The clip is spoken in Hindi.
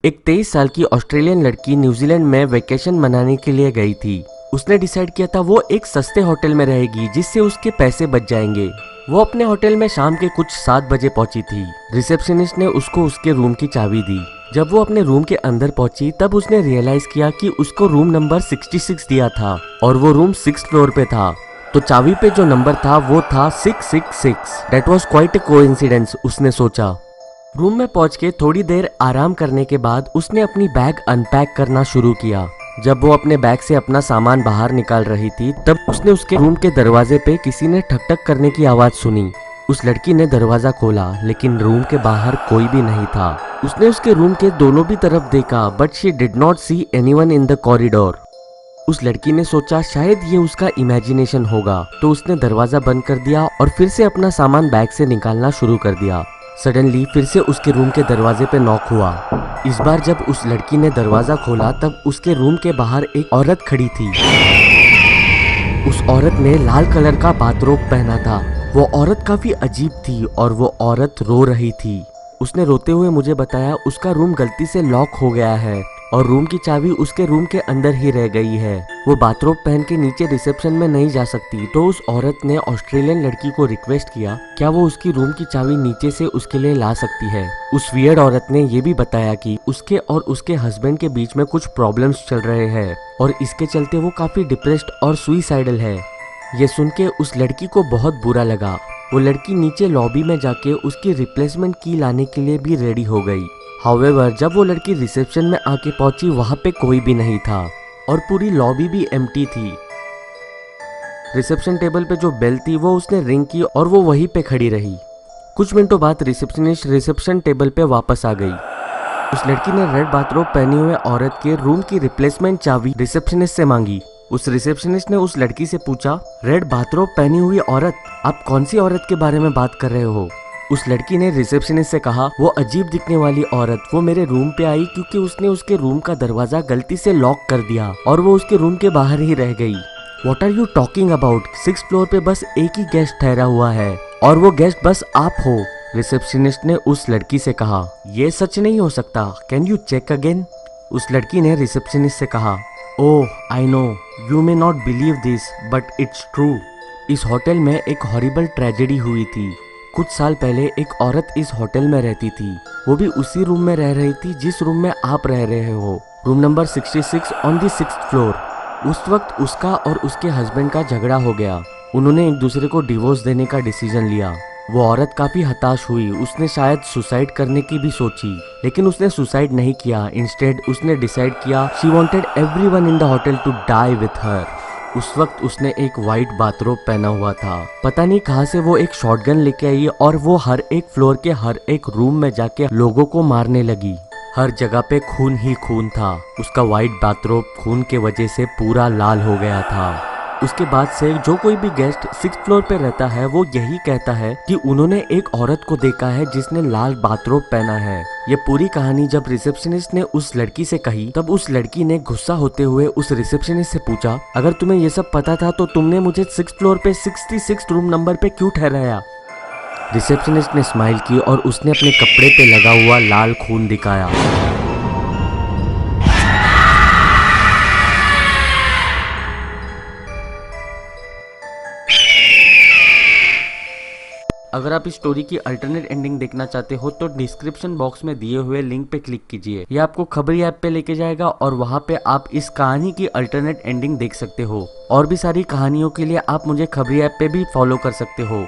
एक 23 साल की ऑस्ट्रेलियन लड़की न्यूजीलैंड में वेकेशन मनाने के लिए गई थी। उसने डिसाइड किया था वो एक सस्ते होटल में रहेगी जिससे उसके पैसे बच जाएंगे। वो अपने होटल में शाम के कुछ 7 बजे पहुंची थी। रिसेप्शनिस्ट ने उसको उसके रूम की चाबी दी। जब वो अपने रूम के अंदर पहुंची तब उसने रियलाइज किया कि उसको रूम नंबर 66 दिया था और वो रूम 6th फ्लोर पे था। तो चाबी पे जो नंबर था वो था 666। That was quite a coincidence, उसने सोचा। रूम में पहुंच के थोड़ी देर आराम करने के बाद उसने अपनी बैग अनपैक करना शुरू किया। जब वो अपने बैग से अपना सामान बाहर निकाल रही थी तब उसने उसके रूम के दरवाजे पे किसी ने ठक ठक करने की आवाज सुनी। उस लड़की ने दरवाजा खोला लेकिन रूम के बाहर कोई भी नहीं था। उसने उसके रूम के दोनों भी तरफ देखा but she did not see anyone in the corridor. उस लड़की ने सोचा शायद ये उसका इमेजिनेशन होगा, तो उसने दरवाजा बंद कर दिया और फिर से अपना सामान बैग से निकालना शुरू कर दिया। सडनली फिर से उसके रूम के दरवाजे पे नॉक हुआ। इस बार जब उस लड़की ने दरवाजा खोला तब उसके रूम के बाहर एक औरत खड़ी थी। उस औरत ने लाल कलर का बाथरोब पहना था। वो औरत काफी अजीब थी और वो औरत रो रही थी। उसने रोते हुए मुझे बताया उसका रूम गलती से लॉक हो गया है और रूम की चाबी उसके रूम के अंदर ही रह गई है। वो बाथरोब पहन के नीचे रिसेप्शन में नहीं जा सकती, तो उस औरत ने ऑस्ट्रेलियन लड़की को रिक्वेस्ट किया क्या वो उसकी रूम की चाबी नीचे से उसके लिए ला सकती है। उस वियर्ड औरत ने ये भी बताया कि उसके और उसके हस्बैंड के बीच में कुछ प्रॉब्लम्स चल रहे हैं और इसके चलते वो काफी डिप्रेस्ड और सुइसाइडल है। ये सुन के उस लड़की को बहुत बुरा लगा। वो लड़की नीचे लॉबी में जाके उसकी रिप्लेसमेंट की लाने के लिए भी रेडी हो गई। हाउएवर जब वो लड़की रिसेप्शन में आके पहुंची वहां पे कोई भी नहीं था और पूरी लॉबी भी एम्प्टी थी। रिसेप्शन टेबल पे जो बेल थी वो उसने रिंग की और वो वहीं पे खड़ी रही। कुछ मिनटों बाद रिसेप्शनिस्ट रिसेप्शन टेबल पे वापस आ गई। उस लड़की ने रेड बाथरोब पहने हुए औरत के रूम की रिप्लेसमेंट चाबी रिसेप्शनिस्ट से मांगी। उस रिसेप्शनिस्ट ने उस लड़की से पूछा, रेड बाथरोब पहनी हुई औरत, आप कौन सी औरत के बारे में बात कर रहे हो? उस लड़की ने रिसेप्शनिस्ट से कहा, वो अजीब दिखने वाली औरत वो मेरे रूम पे आई क्योंकि उसने उसके रूम का दरवाजा गलती से लॉक कर दिया और वो उसके रूम के बाहर ही रह गई। What are you talking about? 6th floor पे बस एक ही गेस्ट ठहरा हुआ है और वो गेस्ट बस आप हो। रिसेप्शनिस्ट ने उस लड़की से कहा, ये सच नहीं हो सकता, कैन यू चेक अगेन? उस लड़की ने रिसेप्शनिस्ट से कहा, oh I know you may not believe this but it's true. इस होटल में एक हॉरिबल ट्रेजेडी हुई थी। कुछ साल पहले एक औरत इस होटल में रहती थी। वो भी उसी रूम में रह रही थी जिस रूम में आप रह रहे हो, room number 66 on the 6th floor. उस वक्त उसका और उसके हस्बैंड का झगड़ा हो गया। उन्होंने एक दूसरे को डिवोर्स देने का डिसीजन लिया। वो औरत काफी हताश हुई। उसने शायद सुसाइड करने की भी सोची, लेकिन उसने सुसाइड नहीं किया। इंस्टेड उसने डिसाइड किया she wanted everyone in the hotel to die with her. उस वक्त उसने एक वाइट बाथरोब पहना हुआ था। पता नहीं कहां से वो एक शॉटगन लेके आई और वो हर एक फ्लोर के हर एक रूम में जाके लोगों को मारने लगी। हर जगह पे खून ही खून था। उसका वाइट बाथरोब खून के वजह से पूरा लाल हो गया था। उसके बाद से जो कोई भी गेस्ट 6th फ्लोर पे रहता है वो यही कहता है कि उन्होंने एक औरत को देखा है जिसने लाल बाथरोब पहना है। ये पूरी कहानी जब रिसेप्शनिस्ट ने उस लड़की से कही तब उस लड़की ने गुस्सा होते हुए उस रिसेप्शनिस्ट से पूछा, अगर तुम्हें ये सब पता था तो तुमने मुझे 6th फ्लोर पे 66 रूम नंबर पे क्यों ठहराया? रिसेप्शनिस्ट ने स्माइल की और उसने अपने कपड़े पे लगा हुआ लाल खून दिखाया। अगर आप इस स्टोरी की अल्टरनेट एंडिंग देखना चाहते हो तो डिस्क्रिप्शन बॉक्स में दिए हुए लिंक पे क्लिक कीजिए। यह आपको खबरी ऐप पे लेके जाएगा और वहां पे आप इस कहानी की अल्टरनेट एंडिंग देख सकते हो। और भी सारी कहानियों के लिए आप मुझे खबरी ऐप पे भी फॉलो कर सकते हो।